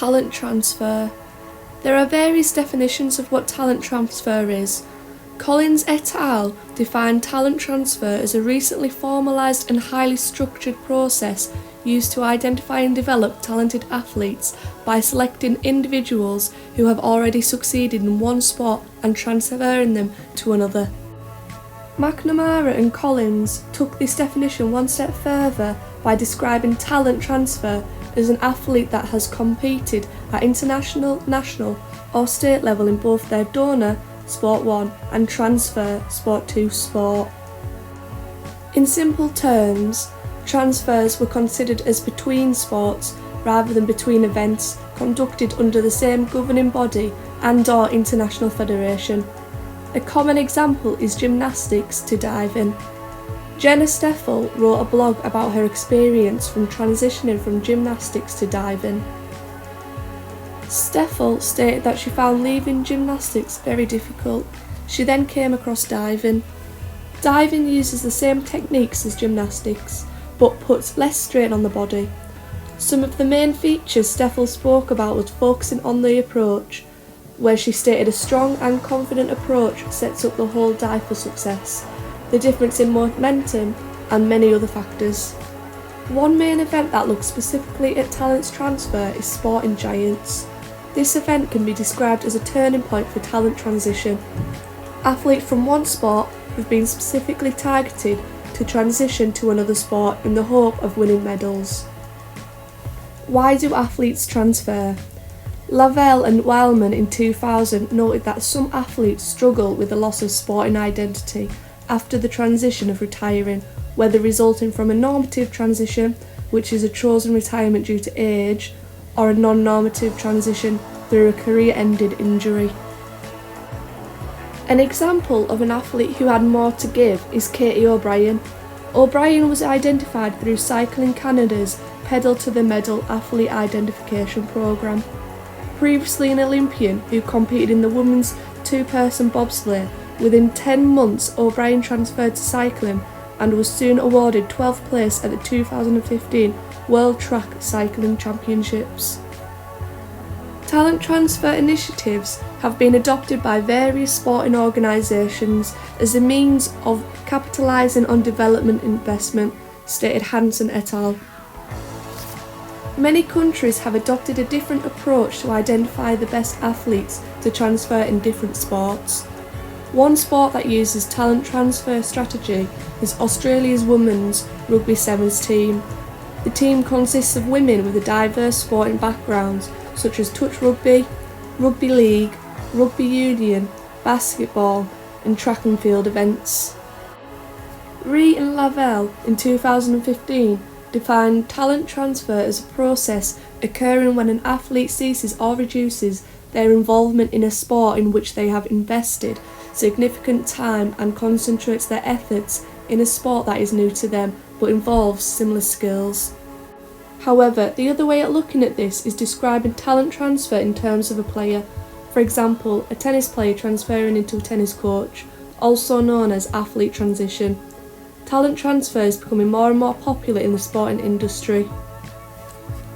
Talent transfer. There are various definitions of what talent transfer is. Collins et al. Defined talent transfer as a recently formalised and highly structured process used to identify and develop talented athletes by selecting individuals who have already succeeded in one sport and transferring them to another. McNamara and Collins took this definition one step further by describing talent transfer as an athlete that has competed at international, national or state level in both their donor, Sport 1, and transfer, Sport 2 sport. In simple terms, transfers were considered as between sports rather than between events conducted under the same governing body and/or international federation. A common example is gymnastics to diving. Jenna Steffel wrote a blog about her experience from transitioning from gymnastics to diving. Steffel stated that she found leaving gymnastics very difficult. She then came across diving. Diving uses the same techniques as gymnastics, but puts less strain on the body. Some of the main features Steffel spoke about was focusing on the approach, where she stated a strong and confident approach sets up the whole dive for success, the difference in momentum, and many other factors. One main event that looks specifically at talent transfer is Sporting Giants. This event can be described as a turning point for talent transition. Athletes from one sport have been specifically targeted to transition to another sport in the hope of winning medals. Why do athletes transfer? Lavelle and Wildman in 2000 noted that some athletes struggle with the loss of sporting identity after the transition of retiring, whether resulting from a normative transition, which is a chosen retirement due to age, or a non-normative transition through a career-ended injury. An example of an athlete who had more to give is Katie O'Brien. O'Brien was identified through Cycling Canada's Pedal to the Medal athlete identification programme. Previously an Olympian who competed in the women's two-person bobsleigh, within 10 months O'Brien transferred to cycling and was soon awarded 12th place at the 2015 World Track Cycling Championships. Talent transfer initiatives have been adopted by various sporting organisations as a means of capitalising on development investment, stated Hansen et al. Many countries have adopted a different approach to identify the best athletes to transfer in different sports. One sport that uses talent transfer strategy is Australia's women's rugby sevens team. The team consists of women with a diverse sporting backgrounds such as touch rugby, rugby league, rugby union, basketball and track and field events. Ree and Lavelle in 2015 defined talent transfer as a process occurring when an athlete ceases or reduces their involvement in a sport in which they have invested significant time and concentrates their efforts in a sport that is new to them but involves similar skills. However, the other way at looking at this is describing talent transfer in terms of a player. For example, a tennis player transferring into a tennis coach, also known as athlete transition. Talent transfer is becoming more and more popular in the sporting industry.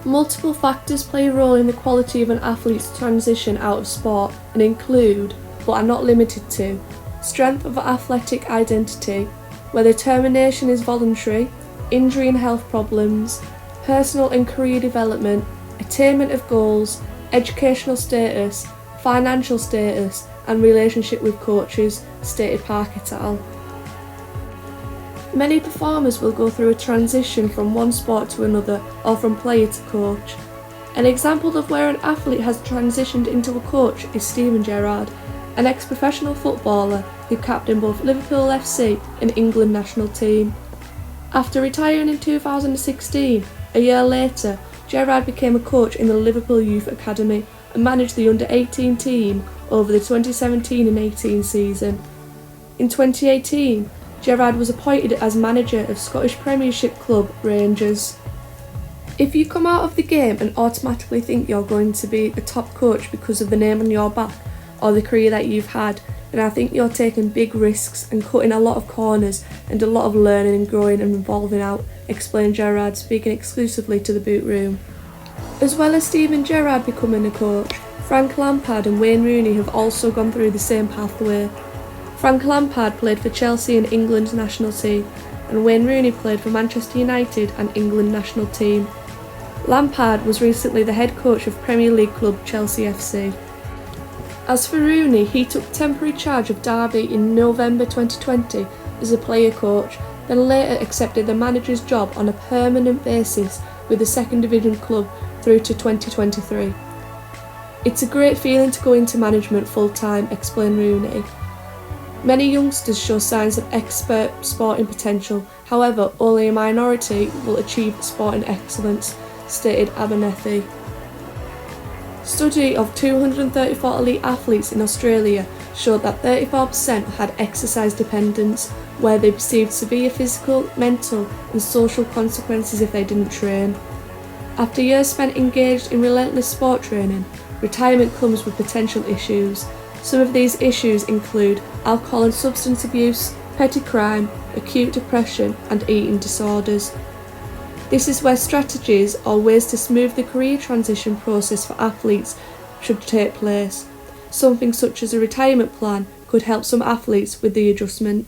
Multiple factors play a role in the quality of an athlete's transition out of sport and include, but are not limited to, strength of athletic identity, whether termination is voluntary, injury and health problems, personal and career development, attainment of goals, educational status, financial status, and relationship with coaches, stated Park et al. Many performers will go through a transition from one sport to another or from player to coach. An example of where an athlete has transitioned into a coach is Steven Gerrard, an ex-professional footballer who captained both Liverpool FC and England national team. After retiring in 2016, a year later, Gerrard became a coach in the Liverpool Youth Academy and managed the under-18 team over the 2017 and 18 season. In 2018, Gerrard was appointed as manager of Scottish Premiership club Rangers. If you come out of the game and automatically think you're going to be a top coach because of the name on your back or the career that you've had, then I think you're taking big risks and cutting a lot of corners and a lot of learning and growing and evolving out, explained Gerrard, speaking exclusively to the Boot Room. As well as Steven Gerrard becoming a coach, Frank Lampard and Wayne Rooney have also gone through the same pathway. Frank Lampard played for Chelsea and England national team, and Wayne Rooney played for Manchester United and England national team. Lampard was recently the head coach of Premier League club Chelsea FC. As for Rooney, he took temporary charge of Derby in November 2020 as a player coach, then later accepted the manager's job on a permanent basis with the second division club through to 2023. It's a great feeling to go into management full-time, explained Rooney. Many youngsters show signs of expert sporting potential, however, only a minority will achieve sporting excellence, stated Abernethy. Study of 234 elite athletes in Australia showed that 34% had exercise dependence, where they perceived severe physical, mental and social consequences if they didn't train. After years spent engaged in relentless sport training, retirement comes with potential issues. Some of these issues include alcohol and substance abuse, petty crime, acute depression and eating disorders. This is where strategies or ways to smooth the career transition process for athletes should take place. Something such as a retirement plan could help some athletes with the adjustment.